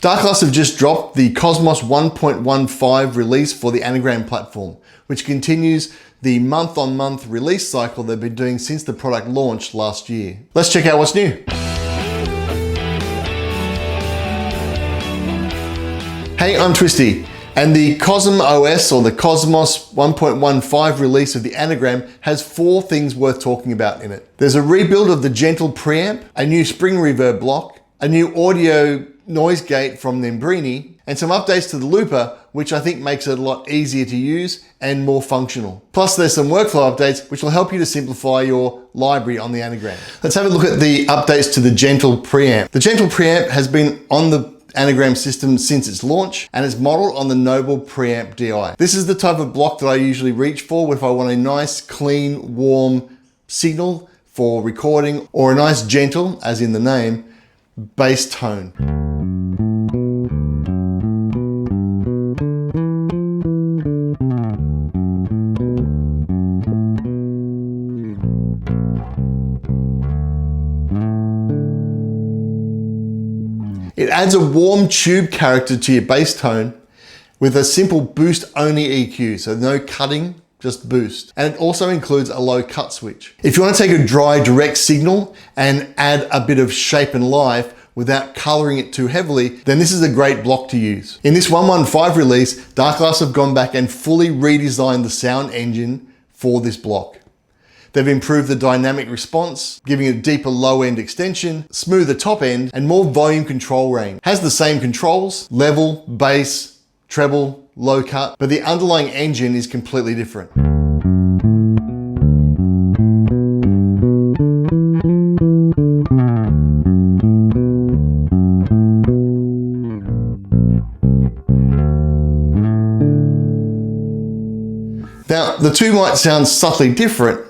Darkglass have just dropped the KosmOS 1.15 release for the Anagram platform, which continues the month-on-month release cycle they've been doing since the product launched last year. Let's check out what's new. Hey, I'm Twisty, and the KosmOS or the KosmOS 1.15 release of the Anagram has 4 things worth talking about in it. There's a rebuild of the gentle preamp, a new Spring Reverb block, a new audio noise gate from Nembrini, and some updates to the looper, which I think makes it a lot easier to use and more functional. Plus there's some workflow updates which will help you to simplify your library on the Anagram. Let's have a look at the updates to the gentle preamp. The gentle preamp has been on the Anagram system since its launch and is modeled on the Noble Preamp DI. This is the type of block that I usually reach for if I want a nice, clean, warm signal for recording, or a nice gentle, as in the name, bass tone. It adds a warm tube character to your bass tone with a simple boost only EQ, so no cutting, just boost. And it also includes a low cut switch. If you want to take a dry direct signal and add a bit of shape and life without coloring it too heavily, then this is a great block to use. In this 1.15 release, Darkglass have gone back and fully redesigned the sound engine for this block. They've improved the dynamic response, giving it a deeper low-end extension, smoother top end, and more volume control range. Has the same controls, level, bass, treble, low cut, but the underlying engine is completely different. Now, the two might sound subtly different,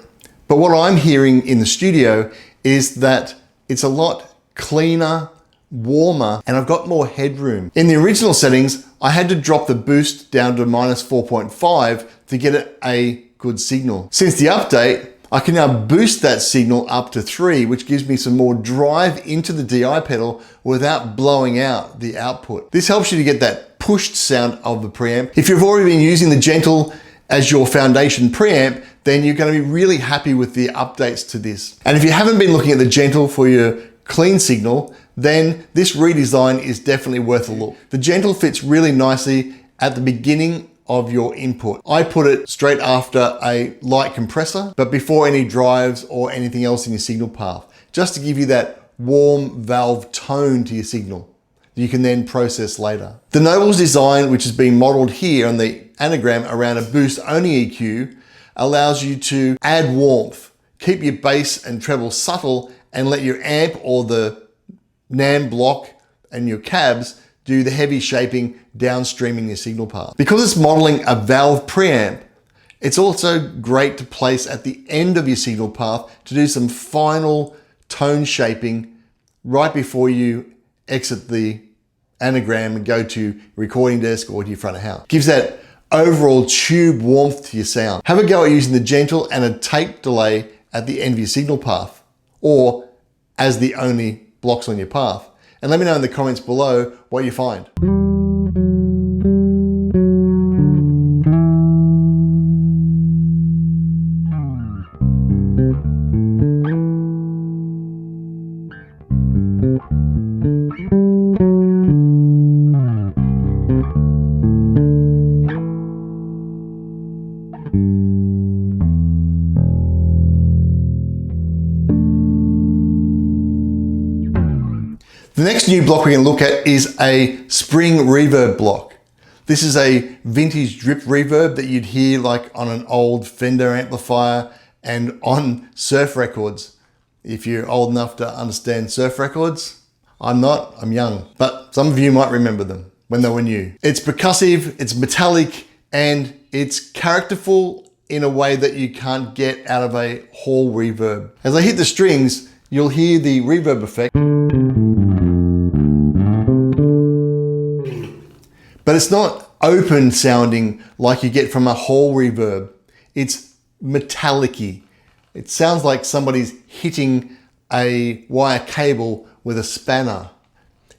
but what I'm hearing in the studio is that it's a lot cleaner, warmer, and I've got more headroom. In the original settings, I had to drop the boost down to -4.5 to get a good signal. Since the update, I can now boost that signal up to 3, which gives me some more drive into the DI pedal without blowing out the output. This helps you to get that pushed sound of the preamp. If you've already been using the gentle as your foundation preamp, then you're going to be really happy with the updates to this. And if you haven't been looking at the gentle for your clean signal, then this redesign is definitely worth a look. The gentle fits really nicely at the beginning of your input. I put it straight after a light compressor, but before any drives or anything else in your signal path, just to give you that warm valve tone to your signal you can then process later. The Noble's design, which has been modeled here on the Anagram around a boost only EQ, allows you to add warmth, keep your bass and treble subtle, and let your amp or the NAM block and your cabs do the heavy shaping downstreaming your signal path. Because it's modeling a valve preamp, it's also great to place at the end of your signal path to do some final tone shaping right before you exit the Anagram and go to your recording desk or to your front of house. Gives that overall tube warmth to your sound. Have a go at using the gentle and a tape delay at the end of your signal path, or as the only blocks on your path. And let me know in the comments below what you find. The next new block we're going to look at is a Spring Reverb block. This is a vintage drip reverb that you'd hear like on an old Fender amplifier and on surf records. If you're old enough to understand surf records, I'm not, I'm young, but some of you might remember them when they were new. It's percussive, it's metallic, and it's characterful in a way that you can't get out of a hall reverb. As I hit the strings, you'll hear the reverb effect. But it's not open sounding like you get from a hall reverb. It's metallic-y. It sounds like somebody's hitting a wire cable with a spanner.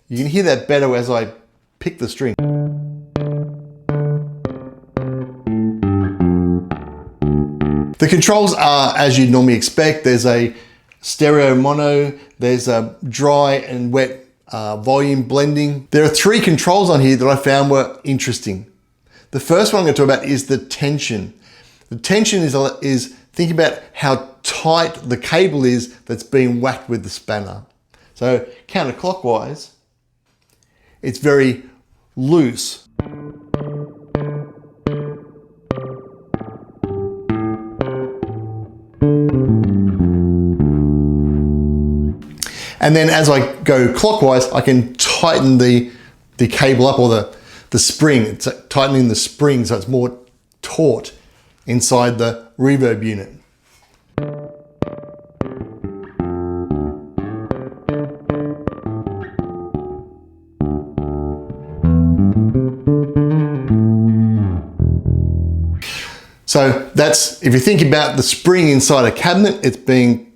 You can hear that better as I pick the string. The controls are as you'd normally expect. There's a stereo mono, there's a dry and wet volume blending. There are 3 controls on here that I found were interesting. The first one I'm going to talk about is the tension. The tension is think about how tight the cable is that's being whacked with the spanner. So counterclockwise, it's very loose. And then as I go clockwise, I can tighten the cable up, or the spring. It's tightening the spring so it's more taut inside the reverb unit. So that's, if you think about the spring inside a cabinet, it's being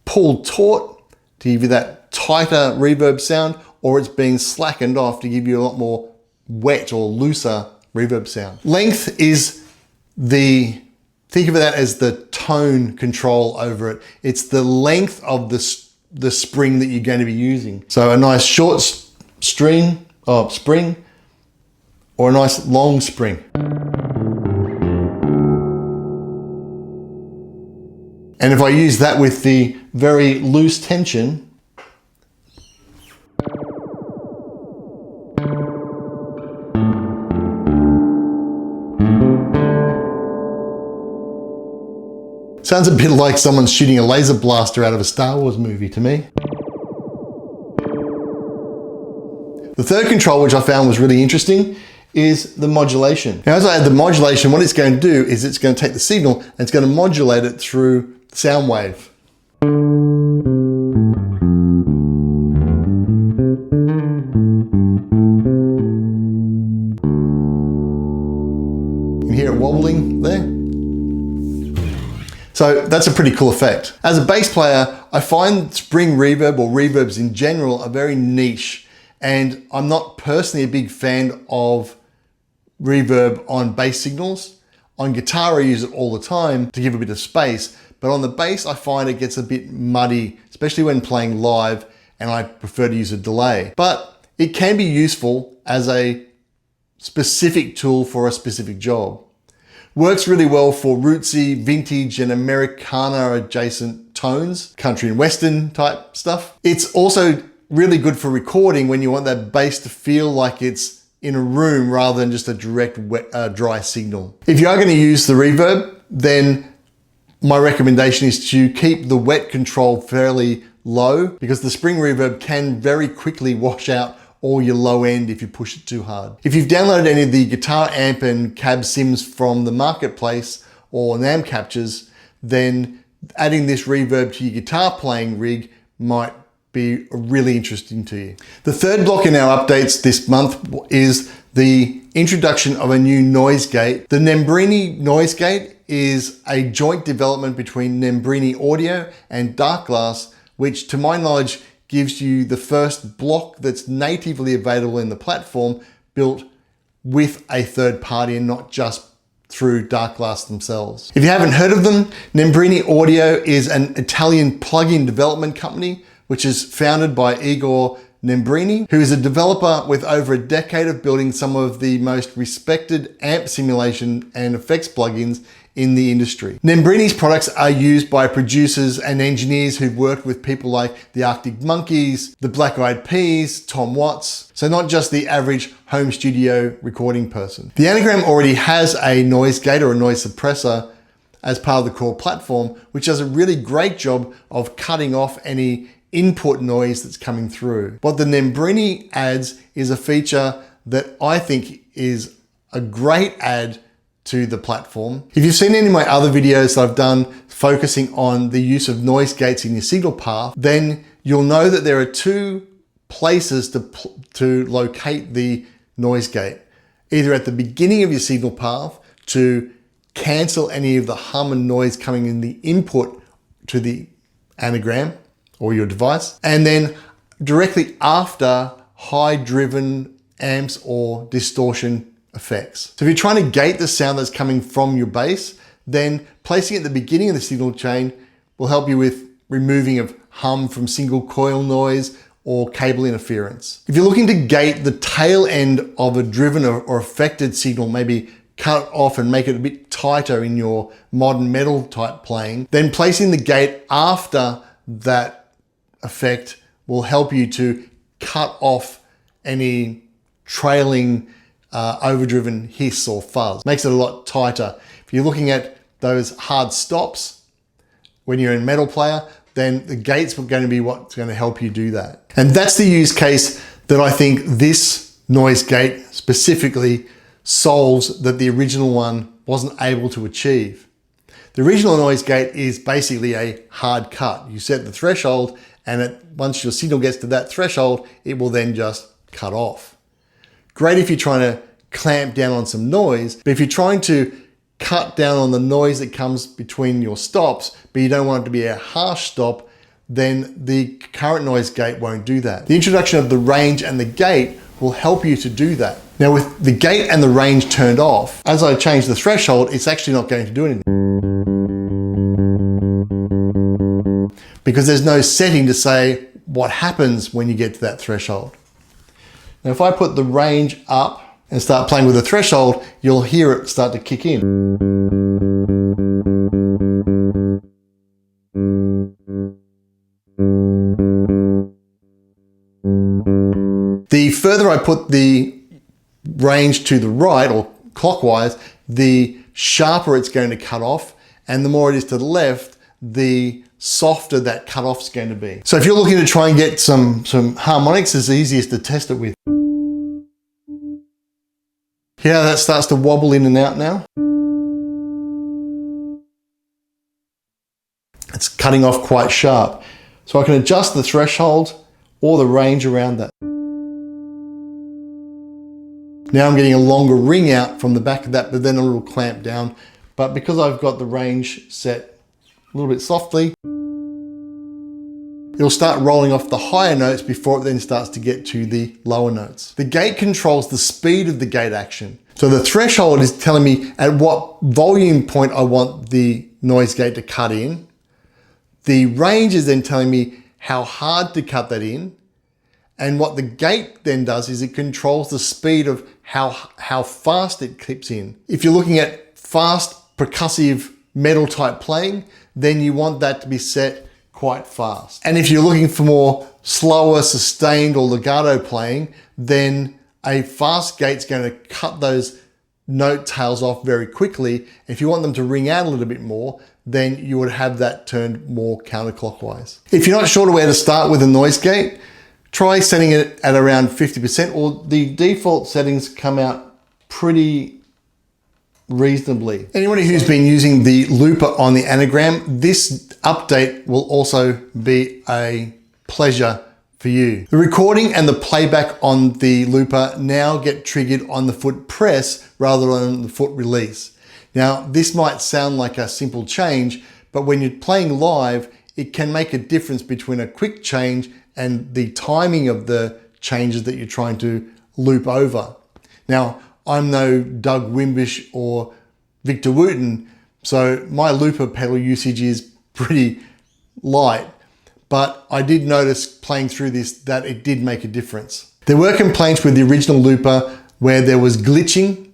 pulled taut to give you that tighter reverb sound, or it's being slackened off to give you a lot more wet or looser reverb sound. Length is think of that as the tone control over it. It's the length of the spring that you're going to be using. So a nice short spring, or a nice long spring. And if I use that with the very loose tension, sounds a bit like someone's shooting a laser blaster out of a Star Wars movie to me. The third control, which I found was really interesting, is the modulation. Now, as I add the modulation, what it's going to do is it's going to take the signal and it's going to modulate it through sound wave. You can hear it wobbling there. So that's a pretty cool effect. As a bass player, I find spring reverb, or reverbs in general, are very niche, and I'm not personally a big fan of reverb on bass signals. On guitar, I use it all the time to give a bit of space, but on the bass, I find it gets a bit muddy, especially when playing live, and I prefer to use a delay. But it can be useful as a specific tool for a specific job. Works really well for rootsy, vintage, and Americana adjacent tones, country and western type stuff. It's also really good for recording when you want that bass to feel like it's in a room rather than just a direct dry signal. If you are going to use the reverb, then my recommendation is to keep the wet control fairly low, because the spring reverb can very quickly wash out all your low end if you push it too hard. If you've downloaded any of the guitar amp and cab sims from the marketplace or NAMM captures, then adding this reverb to your guitar playing rig might be really interesting to you. The third block in our updates this month is the introduction of a new noise gate. The Nembrini noise gate is a joint development between Nembrini Audio and Darkglass, which to my knowledge gives you the first block that's natively available in the platform, built with a third party and not just through Darkglass themselves. If you haven't heard of them, Nembrini Audio is an Italian plugin development company, which is founded by Igor Nembrini, who is a developer with over a decade of building some of the most respected amp simulation and effects plugins in the industry. Nembrini's products are used by producers and engineers who've worked with people like the Arctic Monkeys, the Black Eyed Peas, Tom Watts, so not just the average home studio recording person. The Anagram already has a noise gate or a noise suppressor as part of the core platform, which does a really great job of cutting off any input noise that's coming through. What the Nembrini adds is a feature that I think is a great add to the platform. If you've seen any of my other videos that I've done focusing on the use of noise gates in your signal path, then you'll know that there are two places to locate the noise gate. Either at the beginning of your signal path to cancel any of the hum and noise coming in the input to the Anagram or your device, and then directly after high driven amps or distortion effects. So if you're trying to gate the sound that's coming from your bass, then placing it at the beginning of the signal chain will help you with removing of hum from single coil noise or cable interference. If you're looking to gate the tail end of a driven or affected signal, maybe cut it off and make it a bit tighter in your modern metal type playing, then placing the gate after that effect will help you to cut off any trailing overdriven hiss or fuzz. Makes it a lot tighter. If you're looking at those hard stops when you're in metal player, then the gate's going to be what's going to help you do that. And that's the use case that I think this noise gate specifically solves that the original one wasn't able to achieve. The original noise gate is basically a hard cut. You set the threshold, and once your signal gets to that threshold, it will then just cut off. Great if you're trying to clamp down on some noise, but if you're trying to cut down on the noise that comes between your stops, but you don't want it to be a harsh stop, then the current noise gate won't do that. The introduction of the range and the gate will help you to do that. Now with the gate and the range turned off, as I change the threshold, it's actually not going to do anything, because there's no setting to say what happens when you get to that threshold. Now if I put the range up and start playing with the threshold, you'll hear it start to kick in. The further I put the range to the right or clockwise, the sharper it's going to cut off, and the more it is to the left, the softer that cut off is going to be. So if you're looking to try and get some harmonics, it's easiest to test it with. Hear how that starts to wobble in and out now? It's cutting off quite sharp. So I can adjust the threshold or the range around that. Now I'm getting a longer ring out from the back of that, but then a little clamp down. But because I've got the range set a little bit softly, it'll start rolling off the higher notes before it then starts to get to the lower notes. The gate controls the speed of the gate action. So the threshold is telling me at what volume point I want the noise gate to cut in. The range is then telling me how hard to cut that in. And what the gate then does is it controls the speed of how fast it clips in. If you're looking at fast percussive metal type playing, then you want that to be set quite fast. And if you're looking for more slower, sustained or legato playing, then a fast gate's going to cut those note tails off very quickly. If you want them to ring out a little bit more, then you would have that turned more counterclockwise. If you're not sure where to start with a noise gate, try setting it at around 50%, or the default settings come out pretty reasonably. Anybody who's been using the looper on the Anagram, this update will also be a pleasure for you. The recording and the playback on the looper now get triggered on the foot press rather than the foot release. Now, this might sound like a simple change, but when you're playing live, it can make a difference between a quick change and the timing of the changes that you're trying to loop over. Now, I'm no Doug Wimbish or Victor Wooten, so my looper pedal usage is pretty light, but I did notice playing through this that it did make a difference. There were complaints with the original looper where there was glitching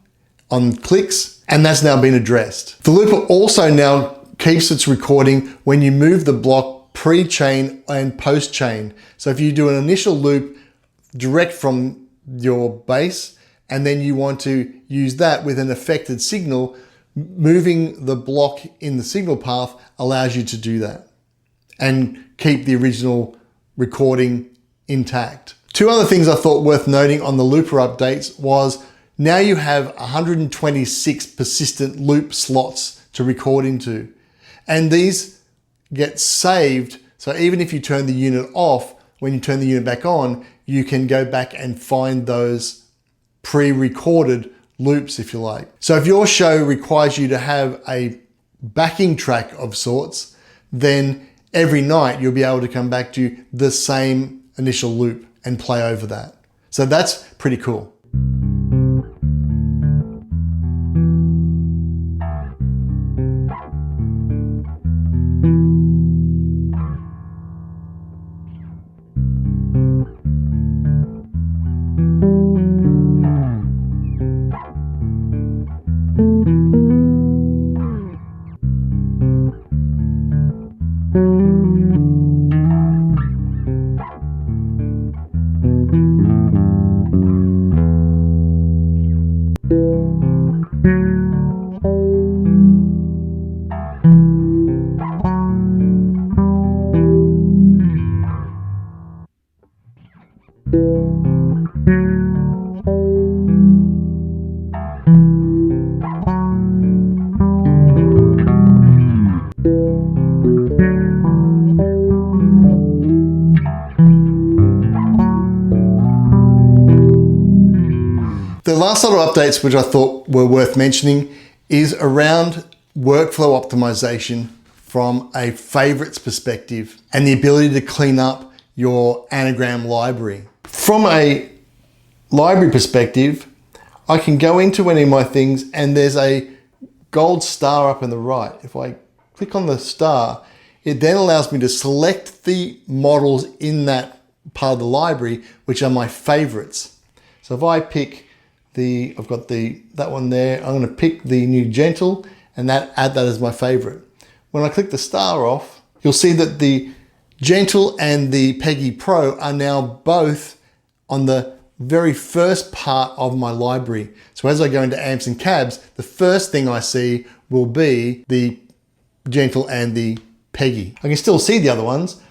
on clicks, and that's now been addressed. The looper also now keeps its recording when you move the block pre-chain and post-chain. So if you do an initial loop direct from your bass, and then you want to use that with an affected signal, moving the block in the signal path allows you to do that and keep the original recording intact. Two other things I thought worth noting on the looper updates was now you have 126 persistent loop slots to record into, and these get saved. So even if you turn the unit off, when you turn the unit back on, you can go back and find those pre-recorded loops, if you like. So if your show requires you to have a backing track of sorts, then every night you'll be able to come back to the same initial loop and play over that. So that's pretty cool. The last lot of updates which I thought were worth mentioning is around workflow optimization from a favorites perspective and the ability to clean up your Anagram library. From a library perspective, I can go into any of my things and there's a gold star up in the right. If I click on the star, it then allows me to select the models in that part of the library, which are my favorites. So if I pick I've got that one there, I'm gonna pick the new Gentle and add that as my favorite. When I click the star off, you'll see that the Gentle and the Peggy Pro are now both on the very first part of my library. So as I go into amps and cabs, the first thing I see will be the Gentle and the Peggy. I can still see the other ones,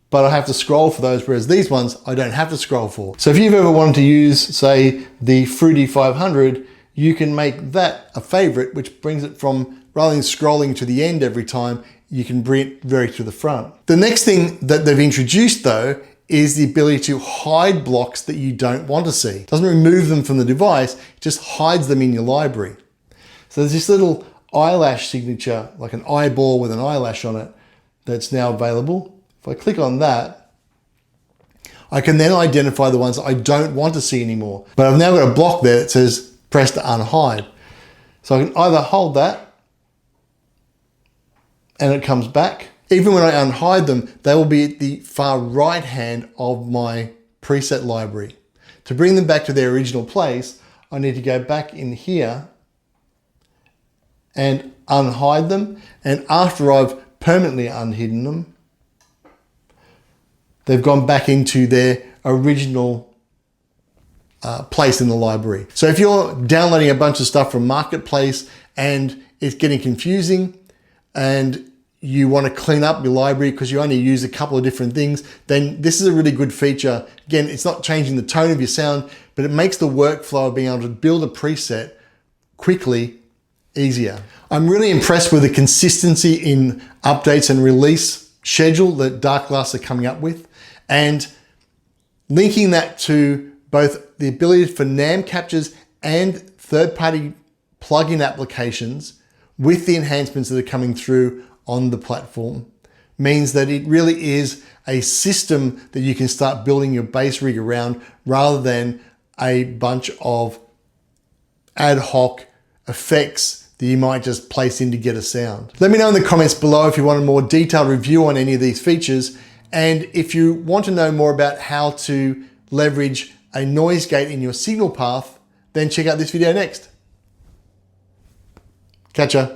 but I have to scroll for those, whereas these ones I don't have to scroll for. So if you've ever wanted to use, say, the Fruity 500, you can make that a favorite, which brings it from, rather than scrolling to the end every time, you can bring it very to the front. The next thing that they've introduced though is the ability to hide blocks that you don't want to see. It doesn't remove them from the device, it just hides them in your library. So there's this little eyelash signature, like an eyeball with an eyelash on it, that's now available. If I click on that, I can then identify the ones I don't want to see anymore. But I've now got a block there that says press to unhide. So I can either hold that and it comes back. Even when I unhide them, they will be at the far right hand of my preset library. To bring them back to their original place, I need to go back in here and unhide them. And after I've permanently unhidden them, they've gone back into their original place in the library. So if you're downloading a bunch of stuff from Marketplace and it's getting confusing and you want to clean up your library because you only use a couple of different things, then this is a really good feature. Again, it's not changing the tone of your sound, but it makes the workflow of being able to build a preset quickly easier. I'm really impressed with the consistency in updates and release schedule that Darkglass are coming up with, and linking that to both the ability for NAMM captures and third-party plugin applications with the enhancements that are coming through on the platform means that it really is a system that you can start building your bass rig around rather than a bunch of ad hoc effects that you might just place in to get a sound. Let me know in the comments below if you want a more detailed review on any of these features, and if you want to know more about how to leverage a noise gate in your signal path, then check out this video next. Catch ya.